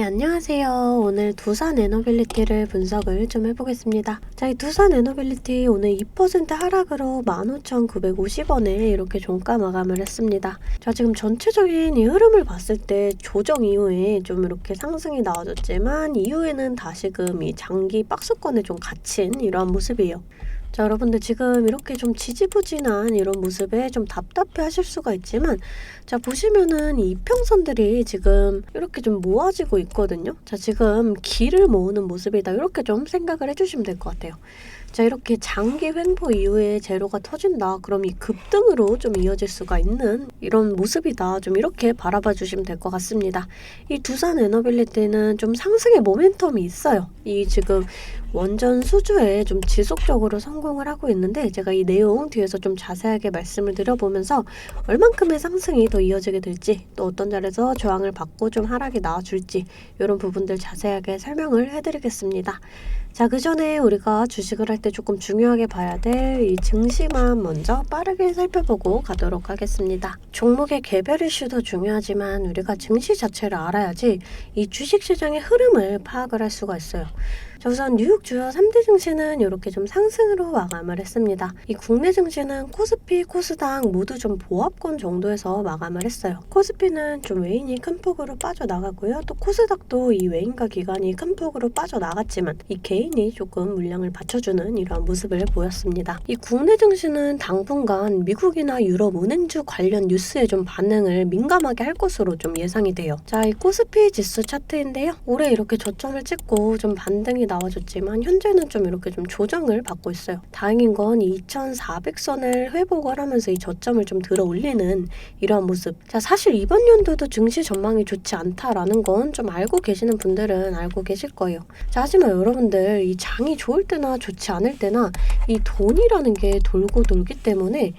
안녕하세요. 오늘 두산 에너빌리티를 분석을 좀 해보겠습니다. 자, 이 두산 에너빌리티 오늘 2% 하락으로 15,950원에 이렇게 종가 마감을 했습니다. 자, 지금 전체적인 이 흐름을 봤을 때 조정 이후에 좀 이렇게 상승이 나와줬지만 이후에는 다시금 이 장기 박스권에 좀 갇힌 이러한 모습이에요. 자, 여러분들 지금 이렇게 좀 지지부진한 이런 모습에 좀 답답해 하실 수가 있지만, 자, 보시면은 이 이평선들이 지금 이렇게 좀 모아지고 있거든요. 자, 지금 기를 모으는 모습이다, 이렇게 좀 생각을 해주시면 될 것 같아요. 자, 이렇게 장기 횡보 이후에 제로가 터진다, 그럼 이 급등으로 좀 이어질 수가 있는 이런 모습이다, 좀 이렇게 바라봐 주시면 될 것 같습니다. 이 두산 에너빌리티는 좀 상승의 모멘텀이 있어요. 이 지금 원전 수주에 좀 지속적으로 성공을 하고 있는데, 제가 이 내용 뒤에서 좀 자세하게 말씀을 드려보면서 얼만큼의 상승이 더 이어지게 될지, 또 어떤 자리에서 저항을 받고 좀 하락이 나와줄지, 이런 부분들 자세하게 설명을 해드리겠습니다. 자, 그 전에 우리가 주식을 할 때 조금 중요하게 봐야 될 이 증시만 먼저 빠르게 살펴보고 가도록 하겠습니다. 종목의 개별 이슈도 중요하지만 우리가 증시 자체를 알아야지 이 주식시장의 흐름을 파악을 할 수가 있어요. 자, 우선 뉴욕 주요 3대 증시는 이렇게 좀 상승으로 마감을 했습니다. 이 국내 증시는 코스피, 코스닥 모두 좀 보합권 정도에서 마감을 했어요. 코스피는 좀 외인이 큰 폭으로 빠져나가고요. 또 코스닥도 이 외인과 기관이 큰 폭으로 빠져나갔지만 이 개인이 조금 물량을 받쳐주는 이러한 모습을 보였습니다. 이 국내 증시는 당분간 미국이나 유럽 은행주 관련 뉴스에 좀 반응을 민감하게 할 것으로 좀 예상이 돼요. 자, 이 코스피 지수 차트인데요. 올해 이렇게 저점을 찍고 좀 반등이 나와줬지만 현재는 좀 이렇게 좀 조정을 받고 있어요. 다행인 건 2,400선을 회복을 하면서 이 저점을 좀 들어 올리는 이러한 모습. 자, 사실 이번 연도도 증시 전망이 좋지 않다라는 건 좀 알고 계시는 분들은 알고 계실 거예요. 자, 하지만 여러분들 이 장이 좋을 때나 좋지 않을 때나 이 돈이라는 게 돌고 돌기 때문에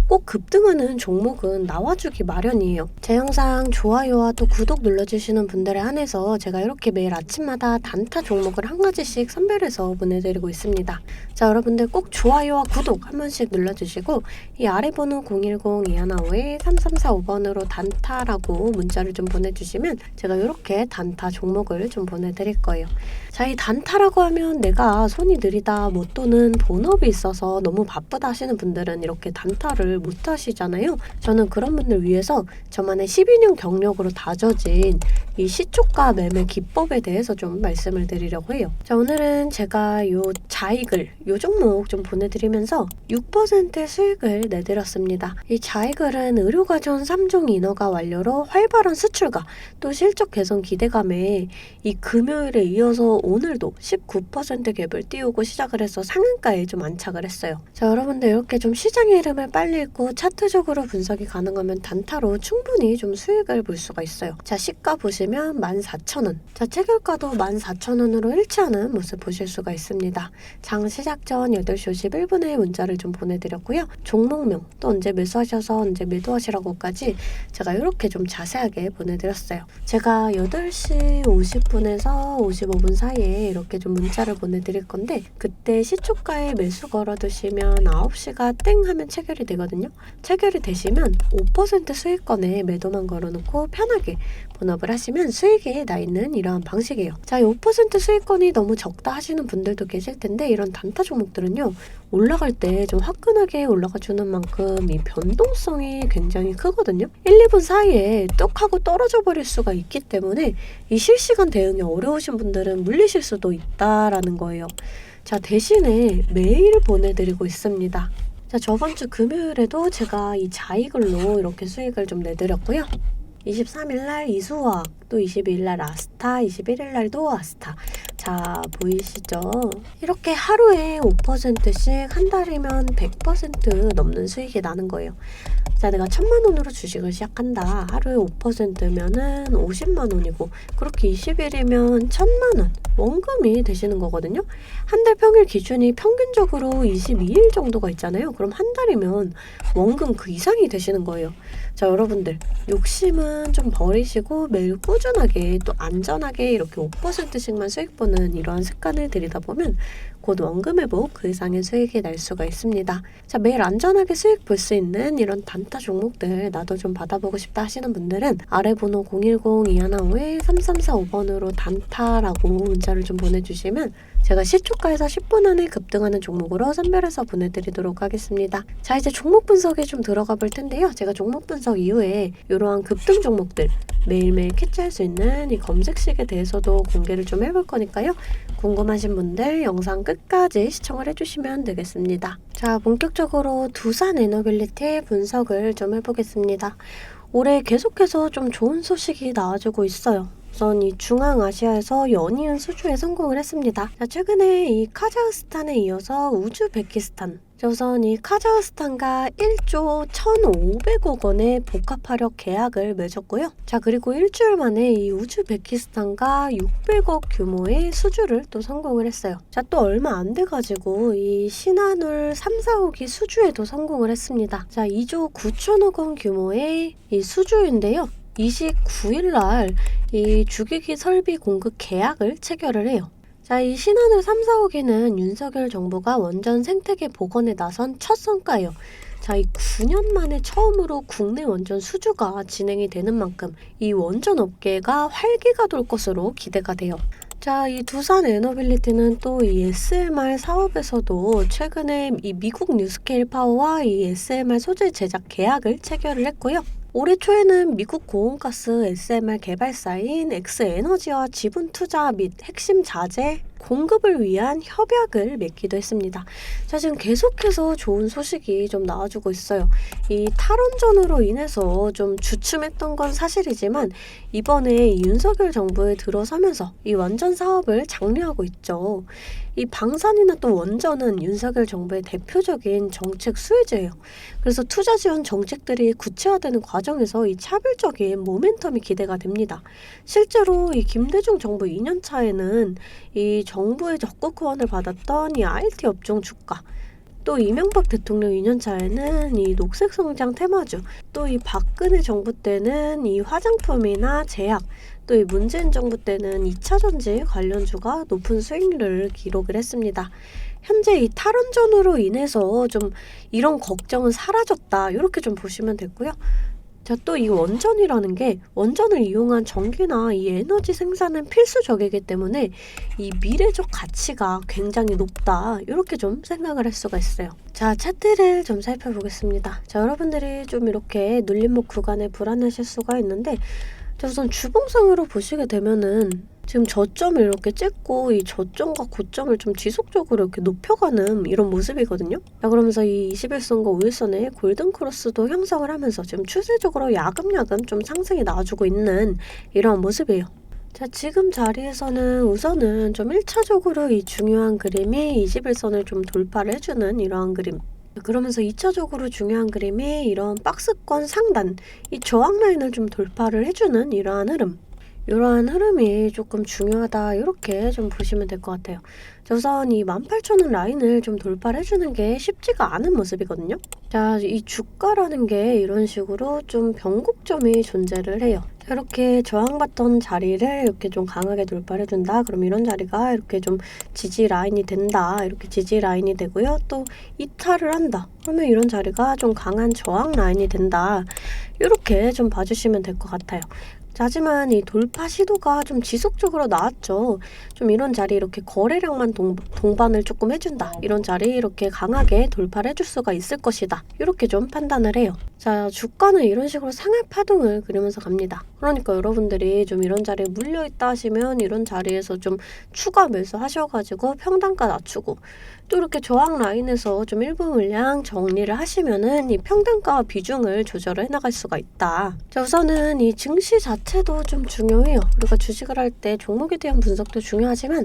꼭 급등하는 종목은 나와주기 마련이에요. 제 영상 좋아요와 또 구독 눌러주시는 분들에 한해서 제가 이렇게 매일 아침마다 단타 종목을 한 가지씩 선별해서 보내드리고 있습니다. 자, 여러분들 꼭 좋아요와 구독 한 번씩 눌러주시고 이 아래 번호 010-2152-3345번으로 단타라고 문자를 좀 보내주시면 제가 이렇게 단타 종목을 좀 보내드릴 거예요. 자, 이 단타라고 하면 내가 손이 느리다, 뭐 또는 본업이 있어서 너무 바쁘다 하시는 분들은 이렇게 단타를 못 하시잖아요. 저는 그런 분들 위해서 저만의 12년 경력으로 다져진 이 시초가 매매 기법에 대해서 좀 말씀을 드리려고 해요. 자, 오늘은 제가 요 자익을 요 종목 좀 보내드리면서 6% 수익을 내드렸습니다. 이 자익을은 의료과정 3종 인허가 완료로 활발한 수출과 또 실적 개선 기대감에 이 금요일에 이어서 오늘도 19% 갭을 띄우고 시작을 해서 상한가에 좀 안착을 했어요. 자, 여러분들 이렇게 좀 시장의 흐름을 빨리 읽고 차트적으로 분석이 가능하면 단타로 충분히 좀 수익을 볼 수가 있어요. 자, 시가 보시면 14,000원. 자, 체결가도 14,000원으로 일치하는 모습 보실 수가 있습니다. 장 시작 전 8시 51분에 문자를 좀 보내드렸고요. 종목명, 또 언제 매수하셔서 언제 매도하시라고까지 제가 이렇게 좀 자세하게 보내드렸어요. 제가 8시 50분에서 55분 사이에 이렇게 좀 문자를 보내드릴 건데, 그때 시초가에 매수 걸어두시면 9시가 땡 하면 체결이 되거든요. 체결이 되시면 5% 수익권에 매도만 걸어놓고 편하게 본업을 하시면 수익이 나 있는 이러한 방식이에요. 자, 이 5% 수익권이 너무 적다 하시는 분들도 계실 텐데, 이런 단타 종목들은요, 올라갈 때 좀 화끈하게 올라가 주는 만큼 이 변동성이 굉장히 크거든요. 1, 2분 사이에 뚝 하고 떨어져 버릴 수가 있기 때문에 이 실시간 대응이 어려우신 분들은 물리실 수도 있다라는 거예요. 자, 대신에 매일 보내드리고 있습니다. 자, 저번 주 금요일에도 제가 이 자익을로 이렇게 수익을 좀 내드렸고요. 23일날 이수화학, 또 22일날 아스타, 21일날도 아스타. 자, 보이시죠? 이렇게 하루에 5%씩 한 달이면 100% 넘는 수익이 나는 거예요. 자, 내가 1,000만원으로 주식을 시작한다. 하루에 5%면은 50만원이고, 그렇게 20일이면 1,000만원 원금이 되시는 거거든요. 한 달 평일 기준이 평균적으로 22일 정도가 있잖아요. 그럼 한 달이면 원금 그 이상이 되시는 거예요. 자, 여러분들 욕심은 좀 버리시고 매일 꾸준하게 또 안전하게 이렇게 5%씩만 수익 보는 이러한 습관을 들이다 보면 곧 원금회복 그 이상의 수익이 날 수가 있습니다. 자, 매일 안전하게 수익 볼 수 있는 이런 단타 종목들 나도 좀 받아보고 싶다 하시는 분들은 아래 번호 010-2155-3345번으로 단타라고 문자를 좀 보내주시면 제가 시초가에서 10분 안에 급등하는 종목으로 선별해서 보내드리도록 하겠습니다. 자, 이제 종목 분석에 좀 들어가 볼 텐데요. 제가 종목 분석 이후에 이러한 급등 종목들 매일매일 캐치할 수 있는 이 검색식에 대해서도 공개를 좀 해볼 거니까요. 궁금하신 분들 영상 끝까지 시청을 해주시면 되겠습니다. 자, 본격적으로 두산에너빌리티의 분석을 좀 해보겠습니다. 올해 계속해서 좀 좋은 소식이 나와주고 있어요. 우선 이 중앙아시아에서 연이은 수주에 성공을 했습니다. 자, 최근에 이 카자흐스탄에 이어서 우즈베키스탄, 우선 이 카자흐스탄과 1조 1,500억 원의 복합화력 계약을 맺었고요. 자, 그리고 일주일 만에 이 우즈베키스탄과 600억 규모의 수주를 또 성공을 했어요. 자, 또 얼마 안 돼가지고 이 신한울 3, 4호기 수주에도 성공을 했습니다. 자, 2조 9천억 원 규모의 이 수주인데요. 29일 날 이 주기기 설비 공급 계약을 체결을 해요. 자, 이 신한울 3, 4호기는 윤석열 정부가 원전 생태계 복원에 나선 첫 성과예요. 자, 이 9년 만에 처음으로 국내 원전 수주가 진행이 되는 만큼 이 원전 업계가 활기가 돌 것으로 기대가 돼요. 자, 이 두산에너빌리티는 또 이 SMR 사업에서도 최근에 이 미국 뉴스케일 파워와 이 SMR 소재 제작 계약을 체결을 했고요. 올해 초에는 미국 고온가스 SMR 개발사인 엑스에너지와 지분 투자 및 핵심 자재 공급을 위한 협약을 맺기도 했습니다. 자, 지금 계속해서 좋은 소식이 좀 나와주고 있어요. 이 탈원전으로 인해서 좀 주춤했던 건 사실이지만 이번에 이 윤석열 정부에 들어서면서 이 원전 사업을 장려하고 있죠. 이 방산이나 또 원전은 윤석열 정부의 대표적인 정책 수혜제예요. 그래서 투자 지원 정책들이 구체화되는 과정에서 이 차별적인 모멘텀이 기대가 됩니다. 실제로 이 김대중 정부 2년 차에는 이 정부의 적극 후원을 받았던 이 IT 업종 주가, 또 이명박 대통령 2년 차에는 이 녹색 성장 테마주, 또 이 박근혜 정부 때는 이 화장품이나 제약, 또 이 문재인 정부 때는 2차전지 관련주가 높은 수익률을 기록을 했습니다. 현재 이 탈원전으로 인해서 좀 이런 걱정은 사라졌다, 이렇게 좀 보시면 되고요. 자, 또 이 원전이라는 게 원전을 이용한 전기나 이 에너지 생산은 필수적이기 때문에 이 미래적 가치가 굉장히 높다, 이렇게 좀 생각을 할 수가 있어요. 자, 차트를 좀 살펴보겠습니다. 자, 여러분들이 좀 이렇게 눌림목 구간에 불안하실 수가 있는데, 자, 우선 주봉상으로 보시게 되면은 지금 저점을 이렇게 찍고 이 저점과 고점을 좀 지속적으로 이렇게 높여가는 이런 모습이거든요. 자, 그러면서 이 21선과 5일선의 골든크로스도 형성을 하면서 지금 추세적으로 야금야금 좀 상승이 나와주고 있는 이런 모습이에요. 자, 지금 자리에서는 우선은 좀 1차적으로 이 중요한 그림이 21선을 좀 돌파를 해주는 이러한 그림, 그러면서 2차적으로 중요한 그림이 이런 박스권 상단, 이 저항 라인을 좀 돌파를 해주는 이러한 흐름, 이러한 흐름이 조금 중요하다, 이렇게 좀 보시면 될 것 같아요. 우선 이 18,000원 라인을 좀 돌파를 해주는 게 쉽지가 않은 모습이거든요. 자, 이 주가라는 게 이런 식으로 좀 변곡점이 존재를 해요. 자, 이렇게 저항받던 자리를 이렇게 좀 강하게 돌파를 해준다, 그럼 이런 자리가 이렇게 좀 지지 라인이 된다, 이렇게 지지 라인이 되고요. 또 이탈을 한다, 그러면 이런 자리가 좀 강한 저항 라인이 된다, 이렇게 좀 봐주시면 될 것 같아요. 하지만 이 돌파 시도가 좀 지속적으로 나왔죠. 좀 이런 자리 이렇게 거래량만 동반을 조금 해준다, 이런 자리 이렇게 강하게 돌파를 해줄 수가 있을 것이다, 이렇게 좀 판단을 해요. 자, 주가는 이런 식으로 상하 파동을 그리면서 갑니다. 그러니까 여러분들이 좀 이런 자리에 물려있다 하시면 이런 자리에서 좀 추가 매수 하셔가지고 평단가 낮추고, 또 이렇게 저항 라인에서 좀 일부 물량 정리를 하시면은 이 평단가 비중을 조절을 해나갈 수가 있다. 자, 우선은 이 증시 자체도 좀 중요해요. 우리가 주식을 할 때 종목에 대한 분석도 중요하지만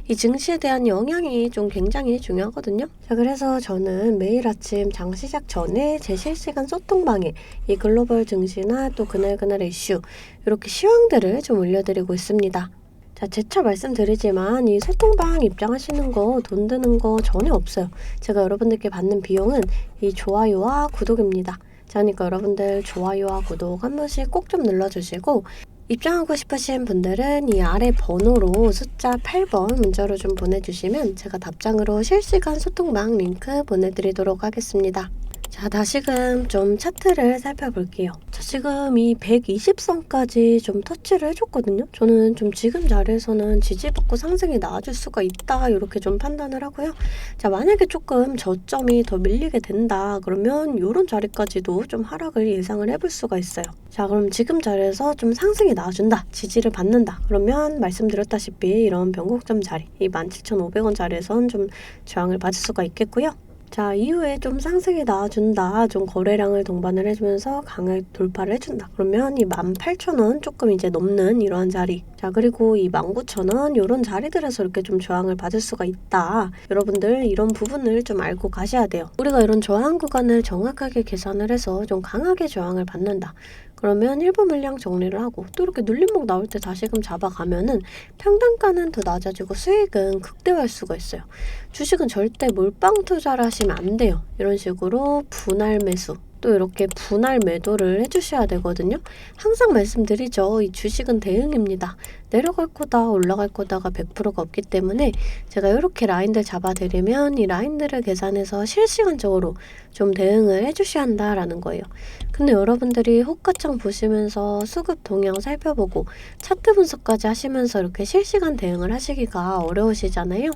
이 증시에 대한 영향이 좀 굉장히 중요하거든요. 자, 그래서 저는 매일 아침 장 시작 전에 제 실시간 소통방에 이 글로벌 증시나 또 그날그날 이슈, 이렇게 시황들을 좀 올려드리고 있습니다. 자, 재차 말씀드리지만 이 소통방 입장하시는 거 돈 드는 거 전혀 없어요. 제가 여러분들께 받는 비용은 이 좋아요와 구독입니다. 자, 그러니까 여러분들 좋아요와 구독 한 번씩 꼭 좀 눌러주시고 입장하고 싶으신 분들은 이 아래 번호로 숫자 8번 문자로 좀 보내주시면 제가 답장으로 실시간 소통방 링크 보내드리도록 하겠습니다. 자, 다시금 좀 차트를 살펴볼게요. 자, 지금 이 120선까지 좀 터치를 해줬거든요. 저는 좀 지금 자리에서는 지지받고 상승이 나와줄 수가 있다 이렇게 좀 판단을 하고요. 자, 만약에 조금 저점이 더 밀리게 된다 그러면 이런 자리까지도 좀 하락을 예상을 해볼 수가 있어요. 자, 그럼 지금 자리에서 좀 상승이 나와준다, 지지를 받는다 그러면 말씀드렸다시피 이런 변곡점 자리, 이 17,500원 자리에선 좀 저항을 받을 수가 있겠고요. 자, 이후에 좀 상승이 나와준다, 좀 거래량을 동반을 해주면서 강하게 돌파를 해준다 그러면 이 18,000원 조금 이제 넘는 이러한 자리, 자, 그리고 이 19,000원 이런 자리들에서 이렇게 좀 저항을 받을 수가 있다. 여러분들 이런 부분을 좀 알고 가셔야 돼요. 우리가 이런 저항 구간을 정확하게 계산을 해서 좀 강하게 저항을 받는다 그러면 일부 물량 정리를 하고 또 이렇게 눌림목 나올 때 다시금 잡아가면은 평단가는 더 낮아지고 수익은 극대화할 수가 있어요. 주식은 절대 몰빵 투자를 하시면 안 돼요. 이런 식으로 분할 매수, 또 이렇게 분할 매도를 해주셔야 되거든요. 항상 말씀드리죠. 이 주식은 대응입니다. 내려갈 거다 올라갈 거다가 100%가 없기 때문에 제가 이렇게 라인들 잡아드리면 이 라인들을 계산해서 실시간적으로 좀 대응을 해주셔야 한다라는 거예요. 근데 여러분들이 호가창 보시면서 수급 동향 살펴보고 차트 분석까지 하시면서 이렇게 실시간 대응을 하시기가 어려우시잖아요.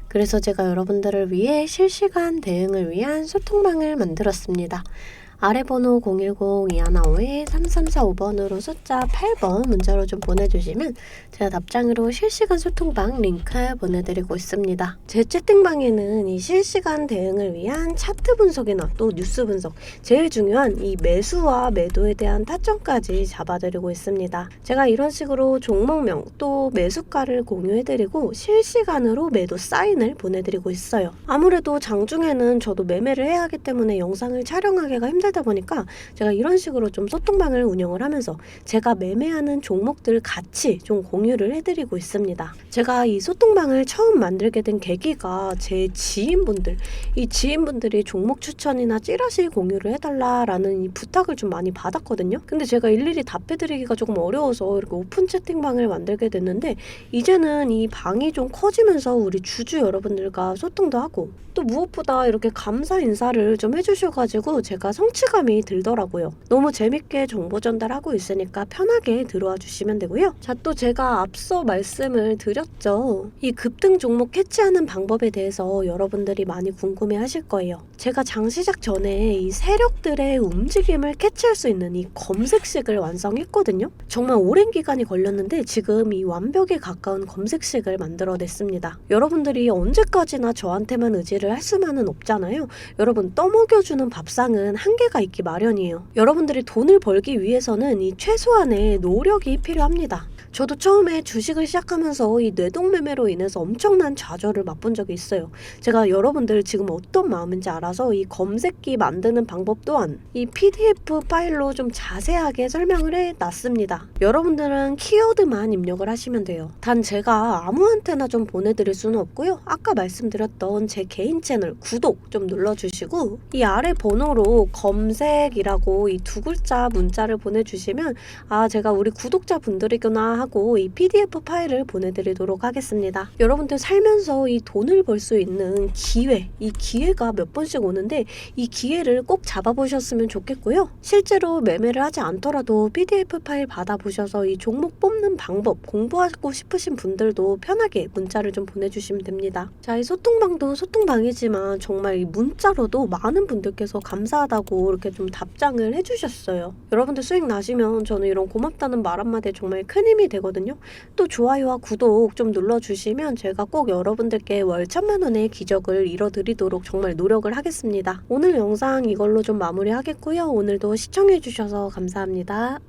그래서 제가 여러분들을 위해 실시간 대응을 위한 소통방을 만들었습니다. 아래 번호 010-215-3345번으로 숫자 8번 문자로 좀 보내주시면 제가 답장으로 실시간 소통방 링크 보내드리고 있습니다. 제 채팅방에는 이 실시간 대응을 위한 차트 분석이나 또 뉴스 분석, 제일 중요한 이 매수와 매도에 대한 타점까지 잡아드리고 있습니다. 제가 이런 식으로 종목명 또 매수가를 공유해드리고 실시간으로 매도 사인을 보내드리고 있어요. 아무래도 장중에는 저도 매매를 해야 하기 때문에 영상을 촬영하기가 힘들다 보니까 제가 이런 식으로 좀 소통방을 운영을 하면서 제가 매매하는 종목들 같이 좀 공유를 해드리고 있습니다. 제가 이 소통방을 처음 만들게 된 계기가 제 지인분들, 이 지인분들이 종목 추천이나 찌라시 공유를 해달라라는 이 부탁을 좀 많이 받았거든요. 근데 제가 일일이 답해드리기가 조금 어려워서 이렇게 오픈 채팅방을 만들게 됐는데 이제는 이 방이 좀 커지면서 우리 주주 여러분들과 소통도 하고 또 무엇보다 이렇게 감사 인사를 좀 해주셔가지고 제가 성취감이 들더라고요. 너무 재밌게 정보 전달하고 있으니까 편하게 들어와 주시면 되고요. 자, 또 제가 앞서 말씀을 드렸죠. 이 급등 종목 캐치하는 방법에 대해서 여러분들이 많이 궁금해 하실 거예요. 제가 장 시작 전에 이 세력들의 움직임을 캐치할 수 있는 이 검색식을 완성했거든요. 정말 오랜 기간이 걸렸는데 지금 이 완벽에 가까운 검색식을 만들어냈습니다. 여러분들이 언제까지나 저한테만 의지를 할 수만은 없잖아요. 여러분, 떠먹여주는 밥상은 한계가 있기 마련이에요. 여러분들이 돈을 벌기 위해서는 이 최소한의 노력이 필요합니다. 저도 처음에 주식을 시작하면서 이 뇌동매매로 인해서 엄청난 좌절을 맛본 적이 있어요. 제가 여러분들 지금 어떤 마음인지 알아서 이 검색기 만드는 방법 또한 이 PDF 파일로 좀 자세하게 설명을 해놨습니다. 여러분들은 키워드만 입력을 하시면 돼요. 단 제가 아무한테나 좀 보내드릴 수는 없고요. 아까 말씀드렸던 제 개인 채널 구독 좀 눌러주시고 이 아래 번호로 검색이라고 이 두 글자 문자를 보내주시면 아, 제가 우리 구독자분들이구나 하고 이 PDF 파일을 보내드리도록 하겠습니다. 여러분들 살면서 이 돈을 벌 수 있는 기회, 이 기회가 몇 번씩 오는데 이 기회를 꼭 잡아보셨으면 좋겠고요. 실제로 매매를 하지 않더라도 PDF 파일 받아보셔서 이 종목 뽑는 방법 공부하고 싶으신 분들도 편하게 문자를 좀 보내주시면 됩니다. 자, 이 소통방도 소통방이지만 정말 이 문자로도 많은 분들께서 감사하다고 이렇게 좀 답장을 해주셨어요. 여러분들 수익 나시면 저는 이런 고맙다는 말 한마디에 정말 큰 힘이 되거든요. 또 좋아요와 구독 좀 눌러주시면 제가 꼭 여러분들께 월 1000만 원의 기적을 이뤄드리도록 정말 노력을 하겠습니다. 오늘 영상 이걸로 좀 마무리하겠고요. 오늘도 시청해주셔서 감사합니다.